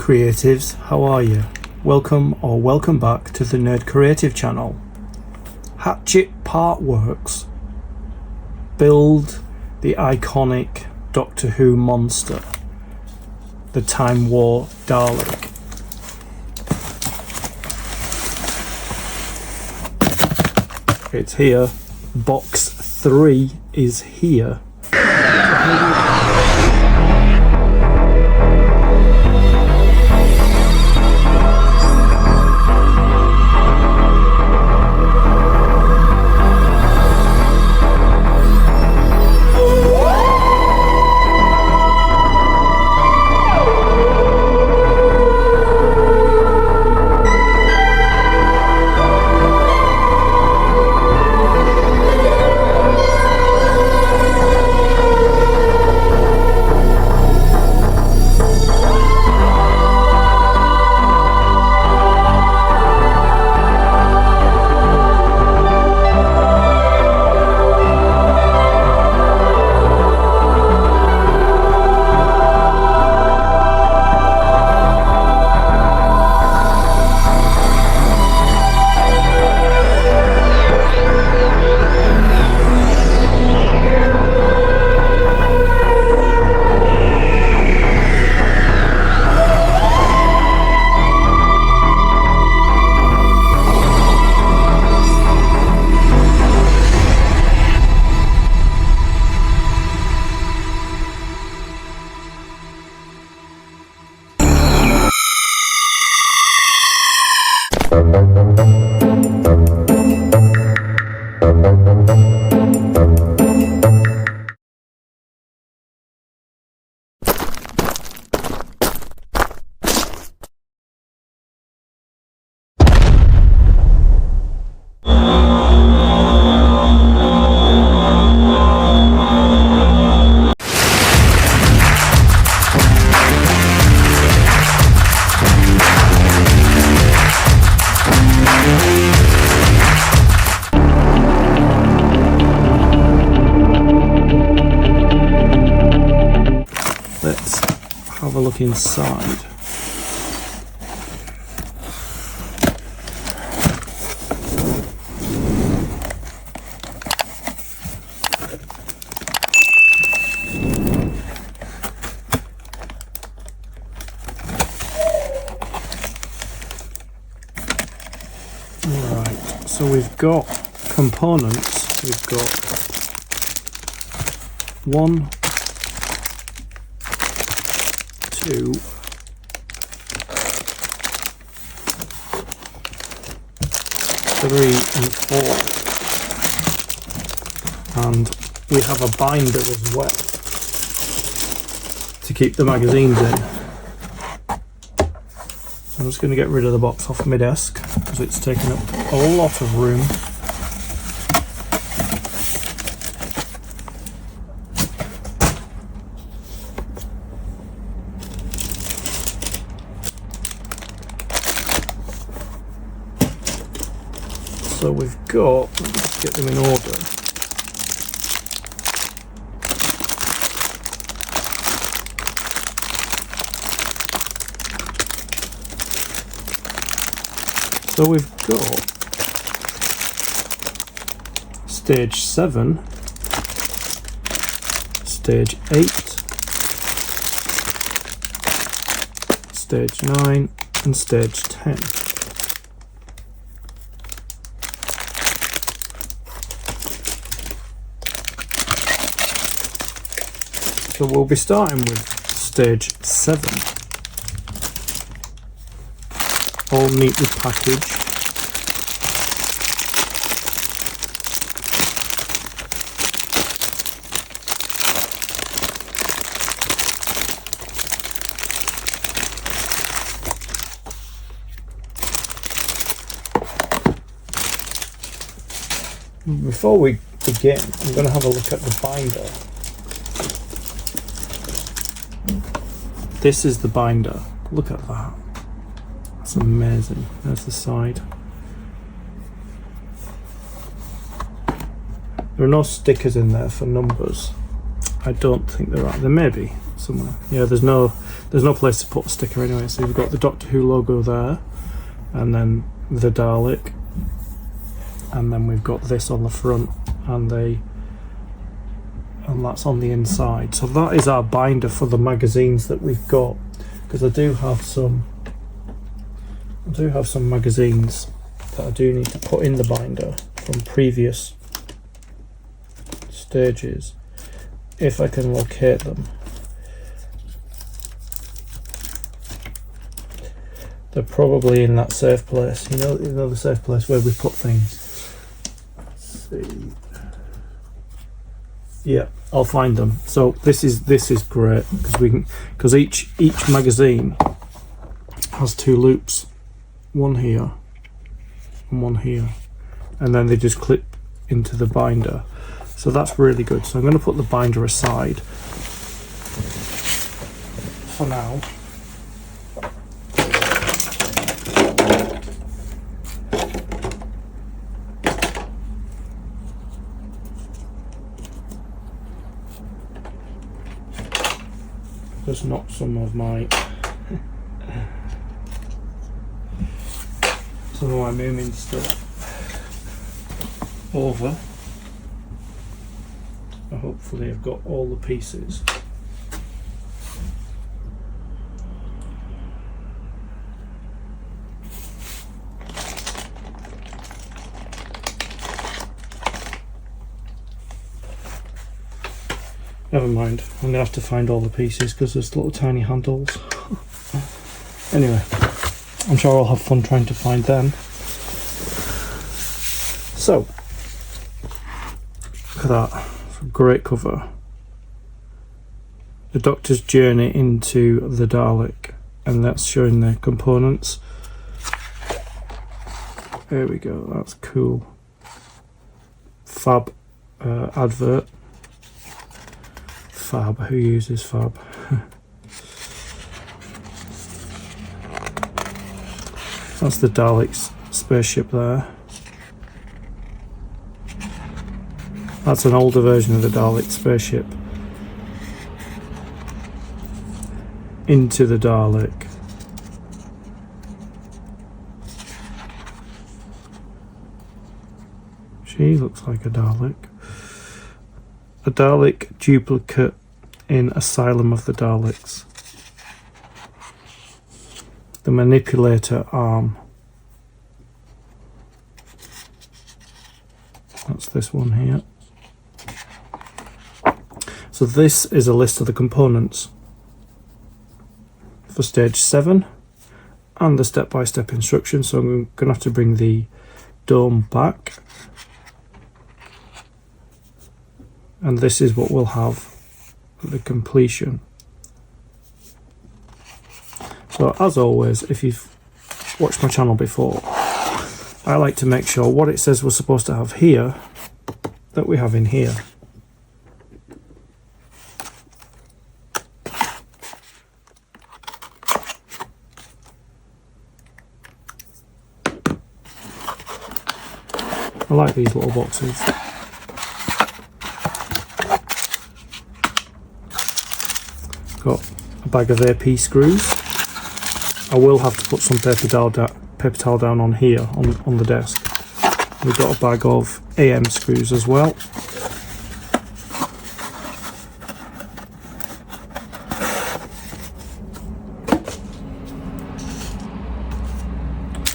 Creatives, how are you? Welcome or welcome back to the Nerd Creative channel. Hachette Partworks build the iconic Doctor Who monster, the Time War Dalek. It's here. Box 3 is here. Let's have a look inside. Right, so we've got components. We've got 1, 2, 3 and 4, and we have a binder as well to keep the magazines in. I'm just going to get rid of the box off my desk because it's taking up a lot of room. So we've got, let's get them in order. So we've got stage 7, stage 8, stage 9 and stage 10. So we'll be starting with stage 7, all neatly packaged. Before we begin, I'm going to have a look at the binder. This is the binder. Look at that. That's amazing. There's the side. There are no stickers in there for numbers. I don't think there are. There may be somewhere. Yeah, there's no there's no place to put a sticker anyway, so you've got the Doctor Who logo there, and then the Dalek, and then we've got this on the front, and that's on the inside. So that is our binder for the magazines that we've got, because I do have some magazines that I do need to put in the binder from previous stages, if I can locate them. They're probably in that safe place, you know the safe place where we put things. Let's see. Yeah, I'll find them. So this is great, because each magazine has two loops, one here and one here, and then they just clip into the binder. So that's really good. So I'm going to put the binder aside for now. Just knock some of my Moomin stuff over. Hopefully I've got all the pieces. Never mind, I'm gonna have to find all the pieces because there's little tiny handles. Anyway, I'm sure I'll have fun trying to find them. So, look at that, it's a great cover. The Doctor's journey into the Dalek, and that's showing the components. There we go, that's cool. Fab advert. Fab, who uses Fab? That's the Dalek's spaceship there. That's an older version of the Dalek spaceship. Into the Dalek. She looks like a Dalek. A Dalek duplicate in Asylum of the Daleks. The manipulator arm. That's this one here. So this is a list of the components for stage 7 and the step-by-step instructions. So I'm going to have to bring the dome back. And this is what we'll have at the completion. So as always, if you've watched my channel before, I like to make sure what it says we're supposed to have here, that we have in here. I like these little boxes. Got a bag of AP screws. I will have to put some paper towel down on here on the desk. We've got a bag of AM screws as well.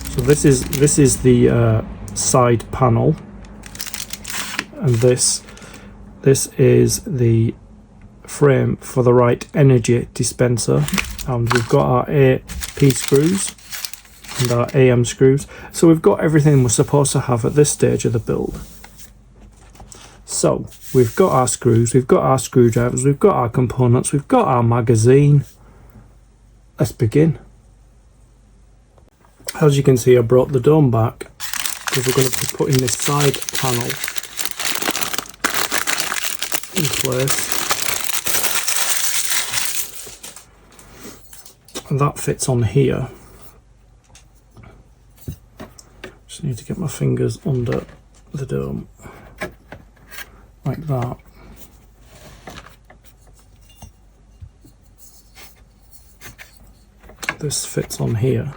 So this is the side panel, and this is the frame for the right energy dispenser, and we've got our AP screws and our AM screws. So we've got everything we're supposed to have at this stage of the build. So we've got our screws, we've got our screwdrivers, we've got our components, we've got our magazine. Let's begin. As you can see, I brought the dome back because we're going to be putting this side panel in place. And that fits on here. Just need to get my fingers under the dome, like that. this fits on here.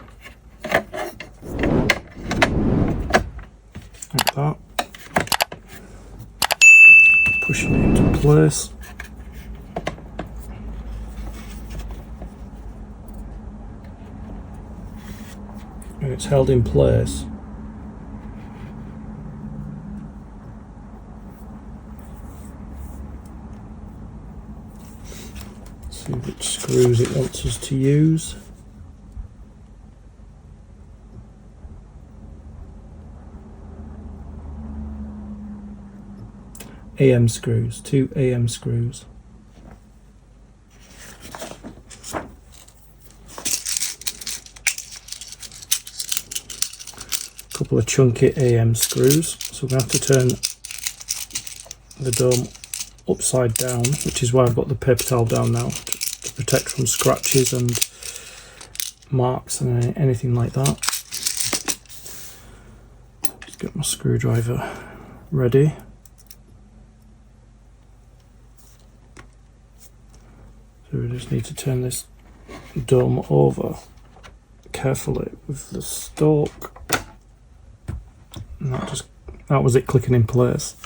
Like that. Pushing it into place. And it's held in place. See which screws it wants us to use. AM screws, 2 AM screws. A couple of chunky AM screws, so we're going to have to turn the dome upside down, which is why I've got the paper towel down now, to protect from scratches and marks and anything like that. Just get my screwdriver ready. So we just need to turn this dome over carefully with the stalk. And that was it clicking in place.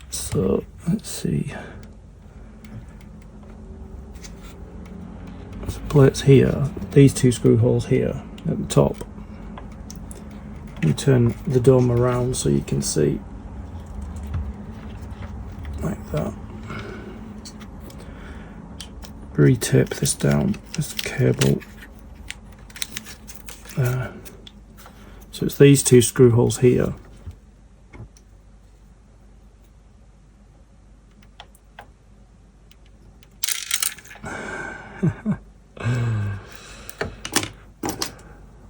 So let's see. So plates here, these 2 screw holes here at the top. You turn the dome around so you can see like that. Re-tape this down, this cable there. So it's these 2 screw holes here.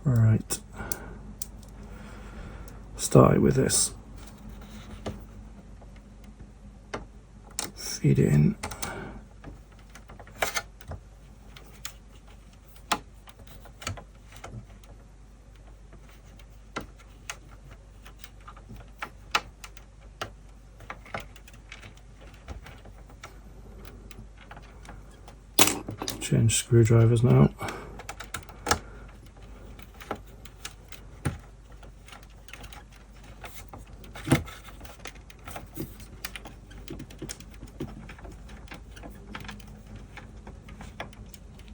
Right. Start with this. Feed it in. Change screwdrivers now.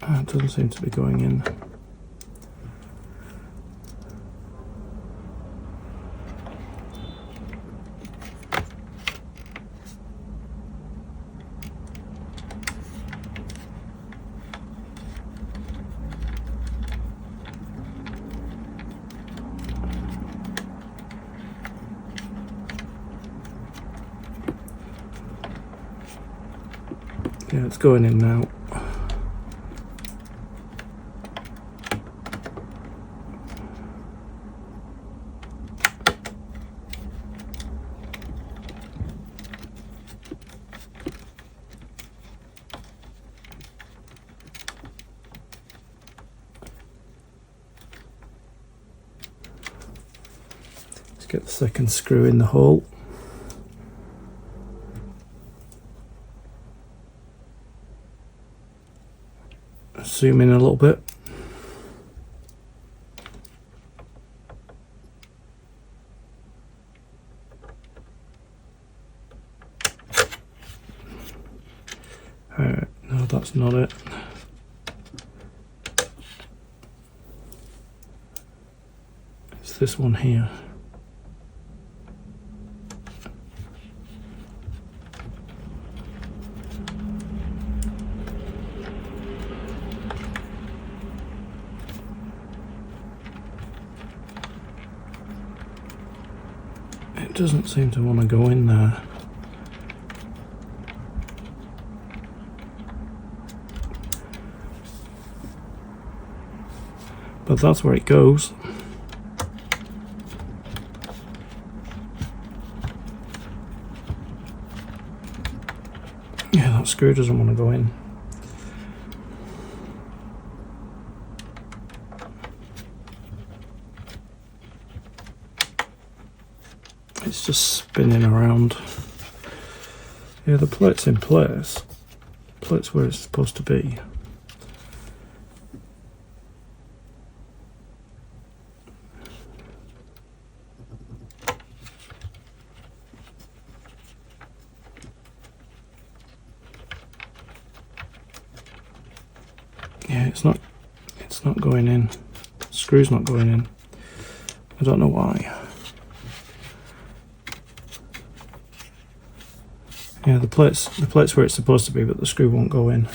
It doesn't seem to be going in. Yeah, it's going in now. Let's get the second screw in the hole. Zoom in a little bit. No, that's not it. It's this one here. It doesn't seem to want to go in there. But that's where it goes. Yeah, that screw doesn't want to go in. It's just spinning around. Yeah, the plate's in place. The plate's where it's supposed to be. Yeah, it's not going in. The screw's not going in. I don't know why. Yeah, the plate's where it's supposed to be, but the screw won't go in.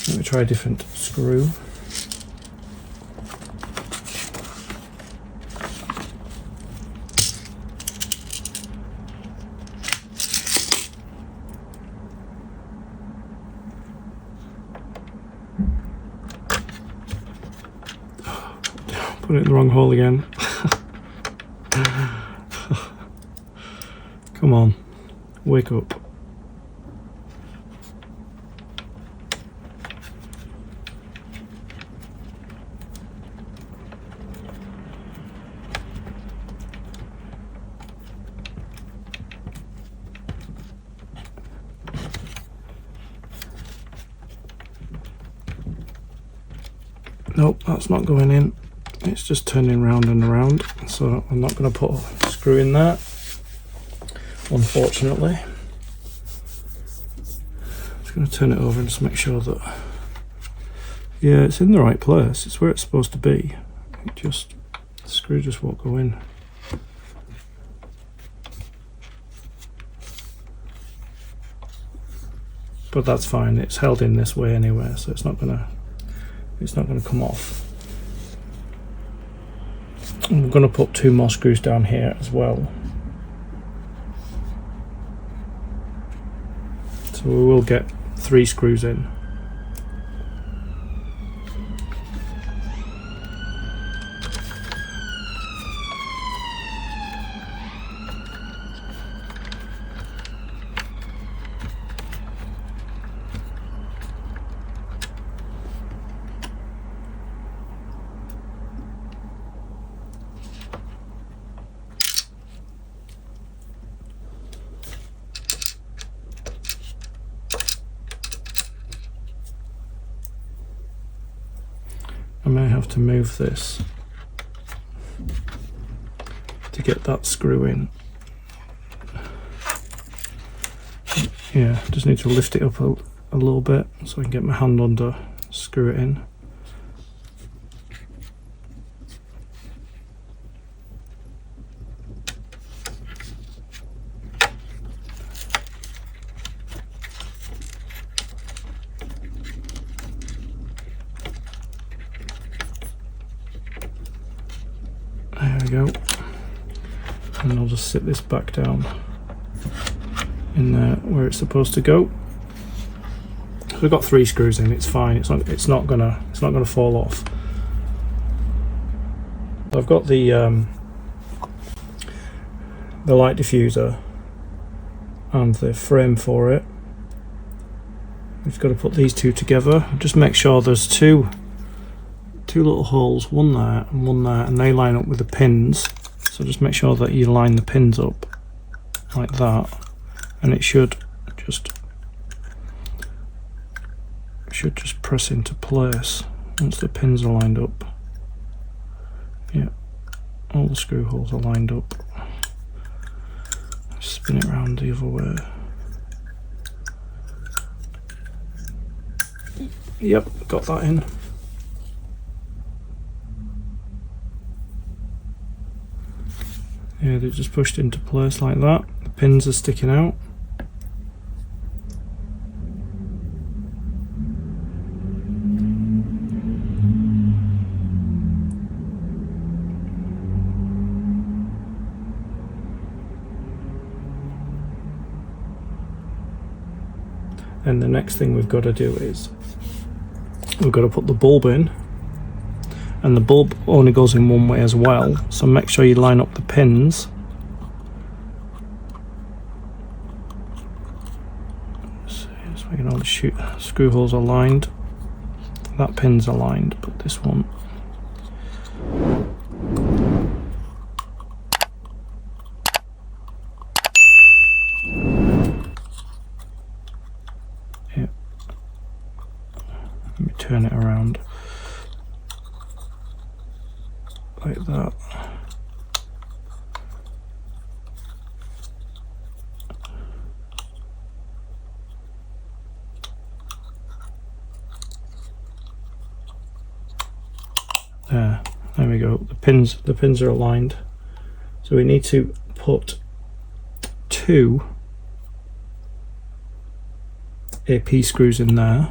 Let me try a different screw. Put it in the wrong hole again. Come on, wake up. Nope, that's not going in. It's just turning round and around, so I'm not going to put a screw in there, unfortunately. I'm just going to turn it over and just make sure that, yeah, it's in the right place. It's where it's supposed to be. The screw just won't go in. But that's fine. It's held in this way anyway, so it's not gonna come off. I'm going to put 2 more screws down here as well. So we will get 3 screws in. I may have to move this to get that screw in. Yeah, just need to lift it up a little bit so I can get my hand under, screw it in. There we go. And I'll just sit this back down in there where it's supposed to go. So we've got 3 screws in. It's fine. It's not gonna fall off. I've got the light diffuser and the frame for it. We've got to put these 2 together. Just make sure there's two little holes, one there and one there, and they line up with the pins. So just make sure that you line the pins up like that, and it should just press into place once the pins are lined up. Yeah, all the screw holes are lined up. Spin it around the other way. Yep, got that in. Yeah, they're just pushed into place like that. The pins are sticking out. And the next thing we've got to do is we've got to put the bulb in, and the bulb only goes in one way as well, so make sure you line up the pins. So we can all shoot, screw holes are lined, that pin's aligned, but this one, yeah, let me turn it around like that. There we go. The pins are aligned. So we need to put 2 AP screws in there.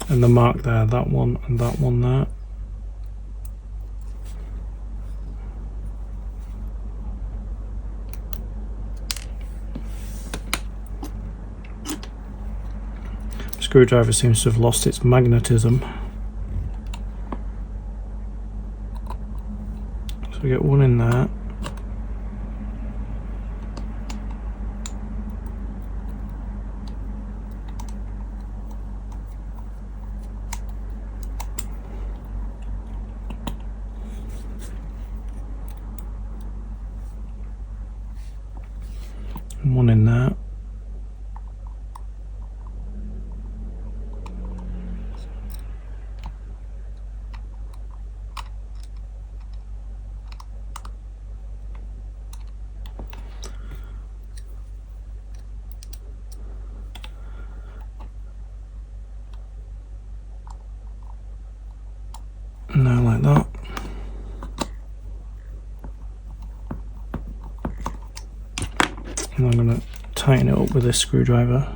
And the mark there, that one and that one there. Screwdriver seems to have lost its magnetism. So we get one in there. And one in there. Now like that. And I'm going to tighten it up with this screwdriver.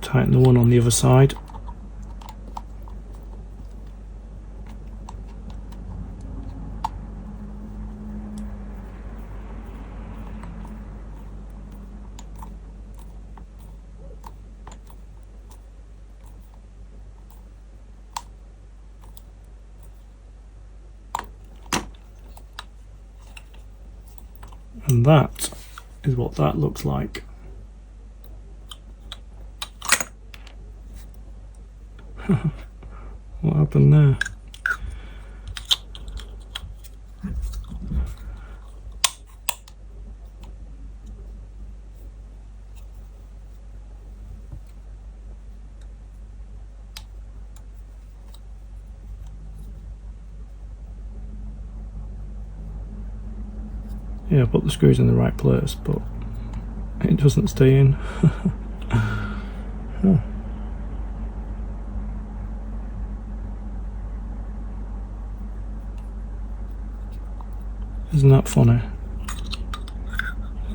Tighten the one on the other side. And that is what that looks like. What happened there? Yeah, I put the screws in the right place, but it doesn't stay in. Oh. Isn't that funny?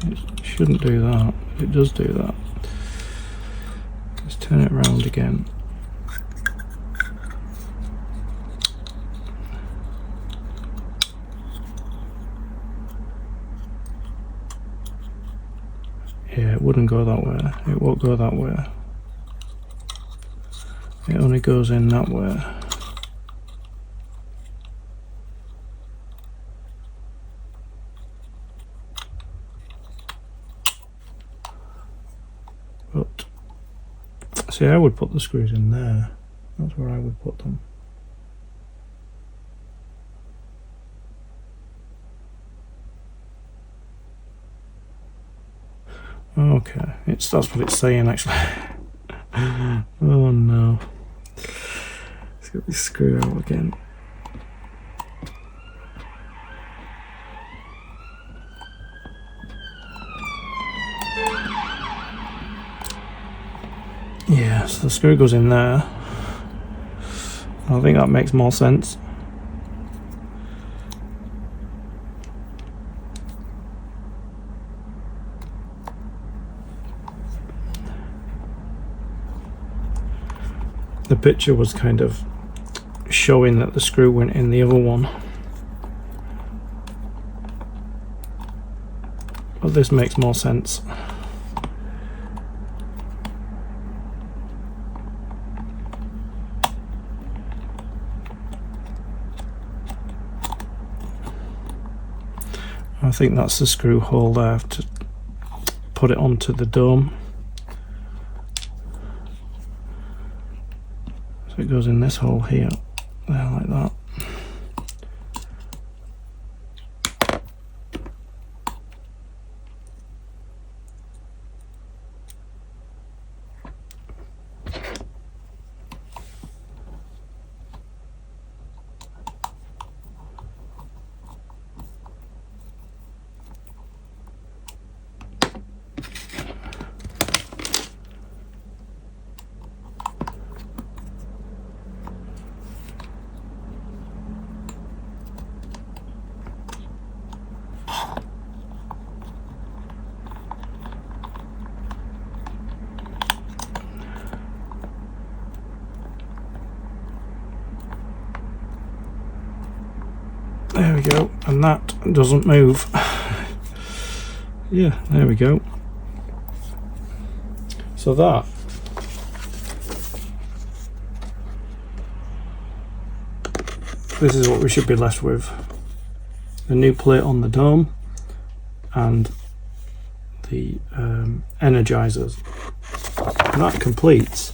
It shouldn't do that. It does do that. Let's turn it around again. Yeah, it wouldn't go that way. It won't go that way. It only goes in that way. But see, I would put the screws in there. That's where I would put them. Okay, that's what it's saying actually. Oh no. Let's get this screw out again. Yeah, so the screw goes in there. I think that makes more sense. The picture was kind of showing that the screw went in the other one, but this makes more sense. I think that's the screw hole there to put it onto the dome. So it goes in this hole here, there, like that. There we go, and that doesn't move. Yeah, there we go. So this is what we should be left with. The new plate on the dome and the energizers. And that completes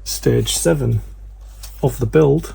stage 7 of the build.